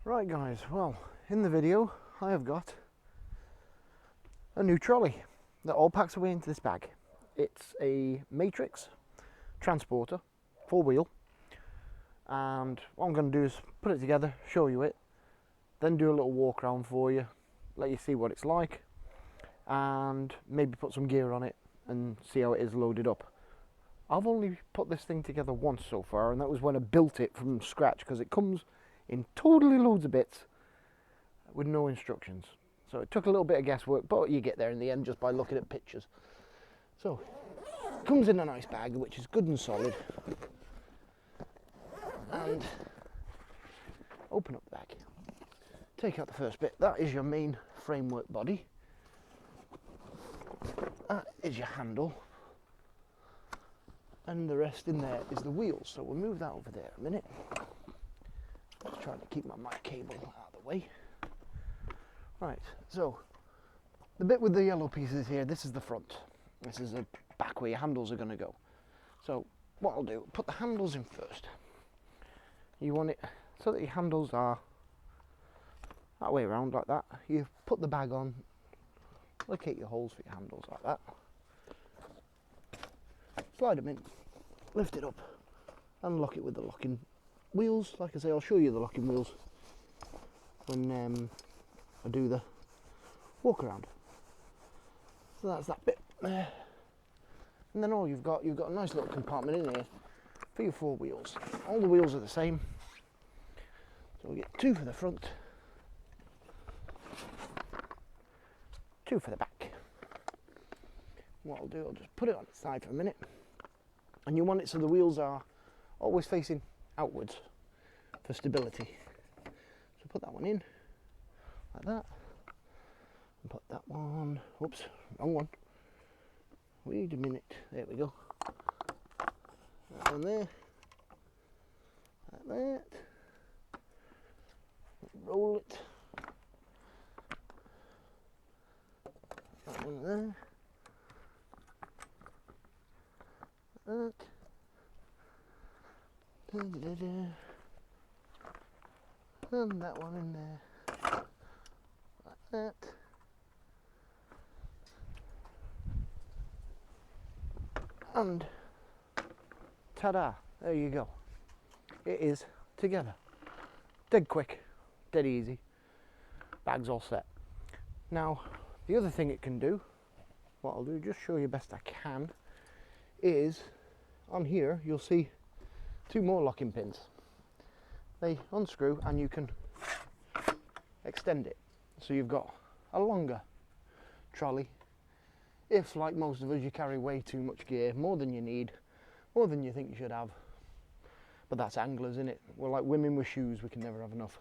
Right guys, well, in the video I have got a new trolley that all packs away into this bag. It's a Matrix transporter, 4-wheel, and what I'm going to do is put it together, show you it, then do a little walk around for you, let you see what it's like, and maybe put some gear on it and see how it is loaded up. I've only put this thing together once so far, and that was when I built it from scratch, because it comes in totally loads of bits with no instructions. So it took a little bit of guesswork, but you get there in the end just by looking at pictures. So it comes in a nice bag, which is good and solid. And open up the bag. Take out the first bit. That is your main framework body. That is your handle. And the rest in there is the wheels. So we'll move that over there a minute. Just trying to keep my mic cable out of the way. Right, so the bit with the yellow pieces here, this is the front. This is the back where your handles are going to go. So what I'll do, put the handles in first. You want it so that your handles are that way around, like that. You put the bag on, locate your holes for your handles like that. Slide them in, lift it up, and lock it with the locking wheels. Like I say, I'll show you the locking wheels when I do the walk around. So that's that bit there, and then all you've got a nice little compartment in here for your 4 wheels. All the wheels are the same, so we get 2 for the front, 2 for the back. What I'll do, I'll just put it on its side for a minute, and you want it so the wheels are always facing outwards for stability. So put that one in like that, and put that one, oops, wrong one, wait a minute, there we go, that one there, like that, roll it, that one there, like that. And that one in there, like that. And ta-da, there you go. It is together. Dead quick, dead easy. Bag's all set. Now, the other thing it can do, what I'll do, just show you best I can, is on here you'll see 2 more locking pins. They unscrew and you can extend it. So you've got a longer trolley. If, like most of us, you carry way too much gear, more than you need, more than you think you should have. But that's anglers, isn't it? We're like women with shoes, we can never have enough.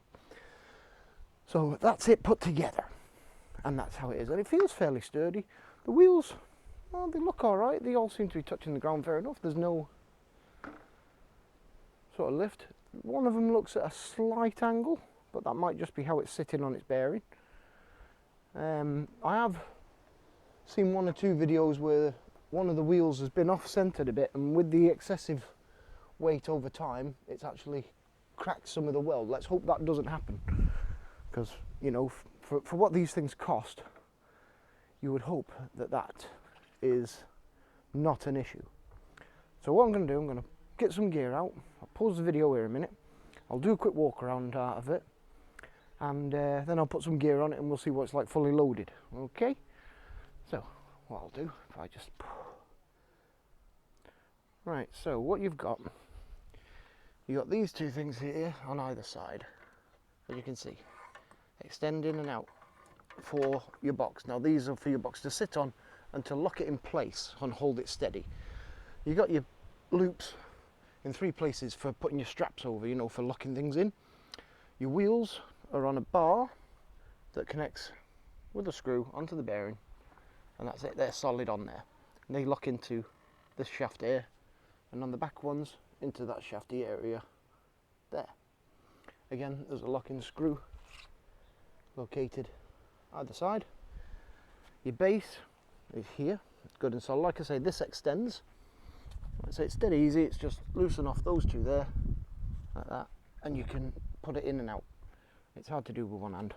So that's it put together. And that's how it is. And it feels fairly sturdy. The wheels, well, they look alright. They all seem to be touching the ground fair enough. There's no sort of lift. One of them looks at a slight angle, but that might just be how it's sitting on its bearing. I have seen 1 or 2 videos where one of the wheels has been off-centered a bit, and with the excessive weight over time, it's actually cracked some of the weld. Let's hope that doesn't happen, because, you know, for what these things cost, you would hope that that is not an issue. So what I'm going to do, I'm going to get some gear out. I'll pause the video here a minute. I'll do a quick walk around out of it, and then I'll put some gear on it and we'll see what it's like fully loaded. Okay? So what I'll do, if I just... Right, so what you've got these 2 things here on either side, as you can see, extend in and out for your box. Now these are for your box to sit on and to lock it in place and hold it steady. You've got your loops in 3 places for putting your straps over, you know, for locking things in. Your wheels are on a bar that connects with a screw onto the bearing, and that's it, they're solid on there. And they lock into this shaft here, and on the back ones into that shafty area there. Again, there's a locking screw located either side. Your base is here, it's good and solid. Like I say, this extends. So it's dead easy, it's just loosen off those 2 there, like that, and you can put it in and out. It's hard to do with one hand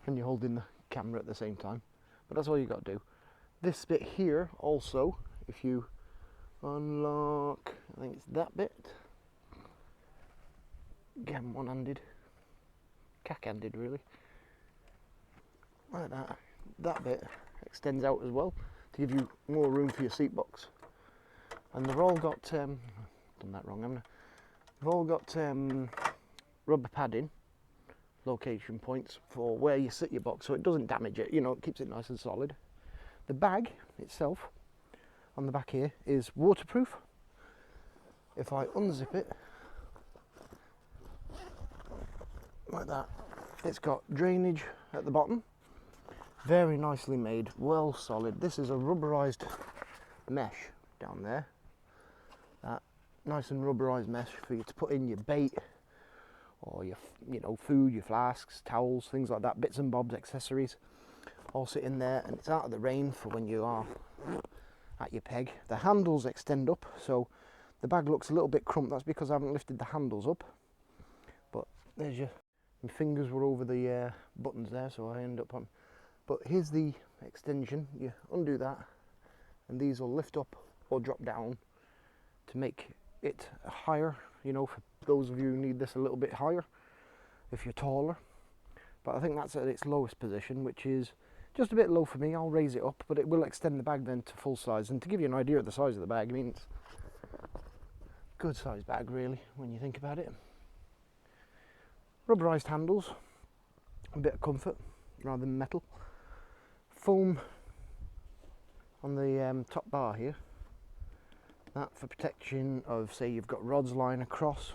and you're holding the camera at the same time, but that's all you got to do. This bit here also, if you unlock, I think it's that bit, again one-handed, cack-handed really, like that. That bit extends out as well to give you more room for your seat box, and they've all got done that wrong, haven't I? They've all got rubber padding location points for where you sit your box, so it doesn't damage it, you know, it keeps it nice and solid. The bag itself on the back here is waterproof. If I unzip it like that, it's got drainage at the bottom, very nicely made, well solid. This is a rubberized mesh down there, that nice and rubberized mesh for you to put in your bait or your, you know, food, your flasks, towels, things like that, bits and bobs, accessories, all sit in there, and it's out of the rain for when you are at your peg. The handles extend up, so the bag looks a little bit crumped. That's because I haven't lifted the handles up, but there's your, my fingers were over the buttons there, so I end up on, but here's the extension. You undo that and these will lift up or drop down to make it higher, you know, for those of you who need this a little bit higher if you're taller. But I think that's at its lowest position, which is just a bit low for me. I'll raise it up, but it will extend the bag then to full size. And to give you an idea of the size of the bag, I mean, it's a good size bag really when you think about it. Rubberized handles, a bit of comfort rather than metal. Foam on the top bar here, that for protection of, say you've got rods lying across,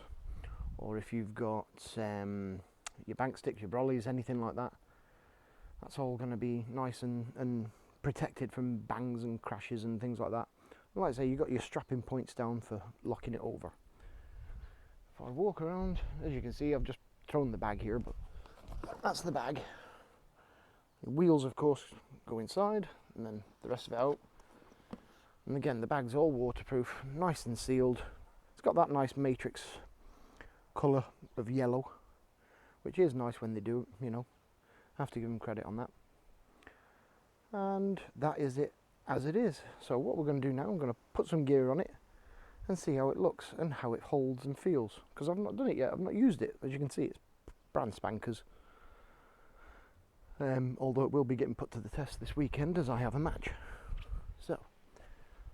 or if you've got your bank sticks, your brollies, anything like that. That's all going to be nice and protected from bangs and crashes and things like that. And like I say, you've got your strapping points down for locking it over. If I walk around, as you can see, I've just thrown the bag here, but that's the bag. The wheels, of course, go inside, and then the rest of it out. And again, the bag's all waterproof, nice and sealed. It's got that nice matrix colour of yellow, which is nice when they do it, you know. I have to give them credit on that. And that is it as it is. So what we're going to do now, I'm going to put some gear on it and see how it looks and how it holds and feels. Because I've not done it yet, I've not used it. As you can see, it's brand spankers. Although it will be getting put to the test this weekend as I have a match. So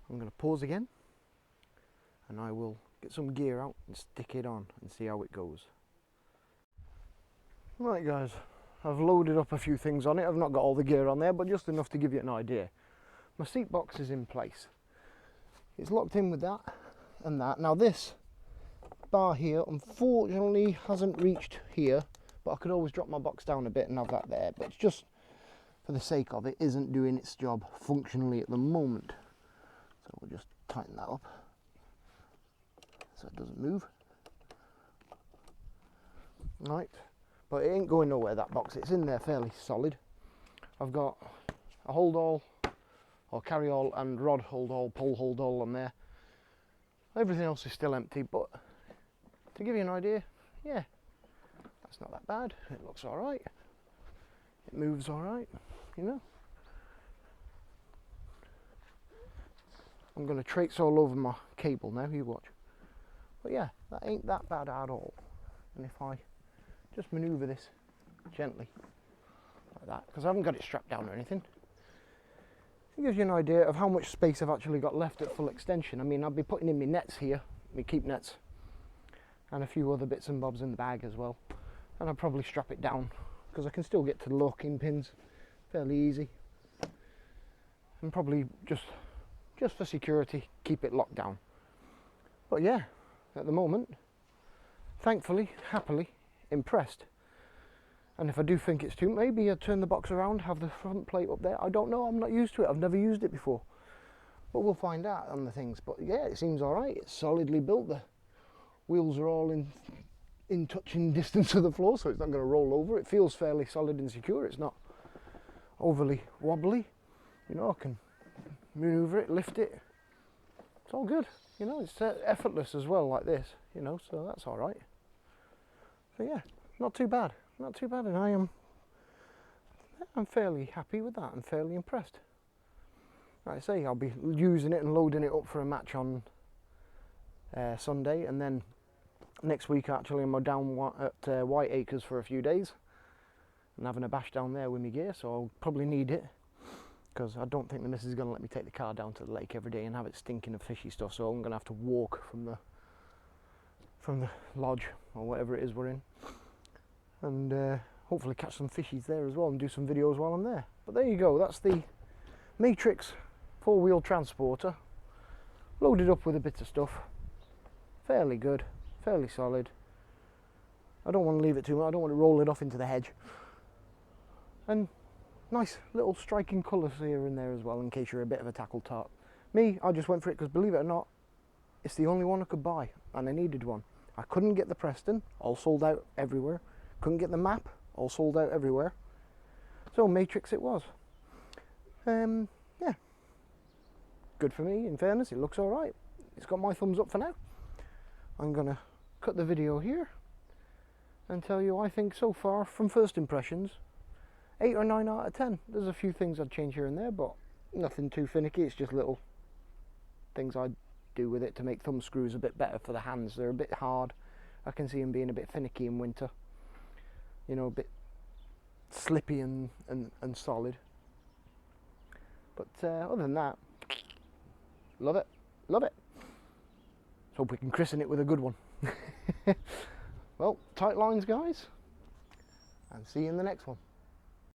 I'm going to pause again and I will get some gear out and stick it on and see how it goes. Right guys, I've loaded up a few things on it. I've not got all the gear on there, but just enough to give you an idea. My seat box is in place. It's locked in with that and that. Now this bar here unfortunately hasn't reached here, but I could always drop my box down a bit and have that there, but it's just for the sake of it, isn't doing its job functionally at the moment. So we'll just tighten that up so it doesn't move. Right, but it ain't going nowhere, that box. It's in there fairly solid. I've got a hold all or carry all and rod hold all, pole hold all on there. Everything else is still empty, but to give you an idea, yeah, that's not that bad. It looks all right. It moves all right, you know. I'm going to traipse all over my cable now, you watch. But yeah, that ain't that bad at all. And if I just manoeuvre this gently, like that, because I haven't got it strapped down or anything, it gives you an idea of how much space I've actually got left at full extension. I mean, I'll be putting in my nets here, my keep nets, and a few other bits and bobs in the bag as well. And I'll probably strap it down, because I can still get to the locking pins fairly easy. And probably just for security, keep it locked down. But yeah, at the moment, thankfully, happily, impressed. And if I do think it's too, maybe I'd turn the box around, have the front plate up there. I don't know, I'm not used to it, I've never used it before. But we'll find out on the things. But yeah, it seems all right, it's solidly built. The wheels are all in touching distance of the floor, so it's not going to roll over. It feels fairly solid and secure, it's not overly wobbly. You know, I can manoeuvre it, lift it. It's all good, you know, it's effortless as well, like this, you know, so that's all right. So yeah, not too bad, not too bad, and I'm fairly happy with that. I'm fairly impressed. Like I say, I'll be using it and loading it up for a match on Sunday, and then next week actually I'm down at White Acres for a few days and having a bash down there with my gear, so I'll probably need it, because I don't think the missus is going to let me take the car down to the lake every day and have it stinking of fishy stuff, so I'm going to have to walk from the lodge or whatever it is we're in, and hopefully catch some fishies there as well and do some videos while I'm there. But there you go, that's the Matrix 4-wheel transporter, loaded up with a bit of stuff. Fairly good, fairly solid. I don't want to leave it too much, I don't want to roll it off into the hedge. And nice little striking colours here and there as well, in case you're a bit of a tackle tart. Me, I just went for it because, believe it or not, it's the only one I could buy, and I needed one. I couldn't get the Preston, all sold out everywhere. Couldn't get the map, all sold out everywhere. So Matrix it was. Yeah, good for me, in fairness, it looks alright. It's got my thumbs up for now. I'm gonna cut the video here and tell you I think so far, from first impressions, 8 or 9 out of 10. There's a few things I'd change here and there, but nothing too finicky. It's just little things I'd do with it to make thumb screws a bit better for the hands. They're a bit hard. I can see them being a bit finicky in winter. You know, a bit slippy and solid. But other than that, love it, love it. Let's hope we can christen it with a good one. Well, tight lines guys, and see you in the next one.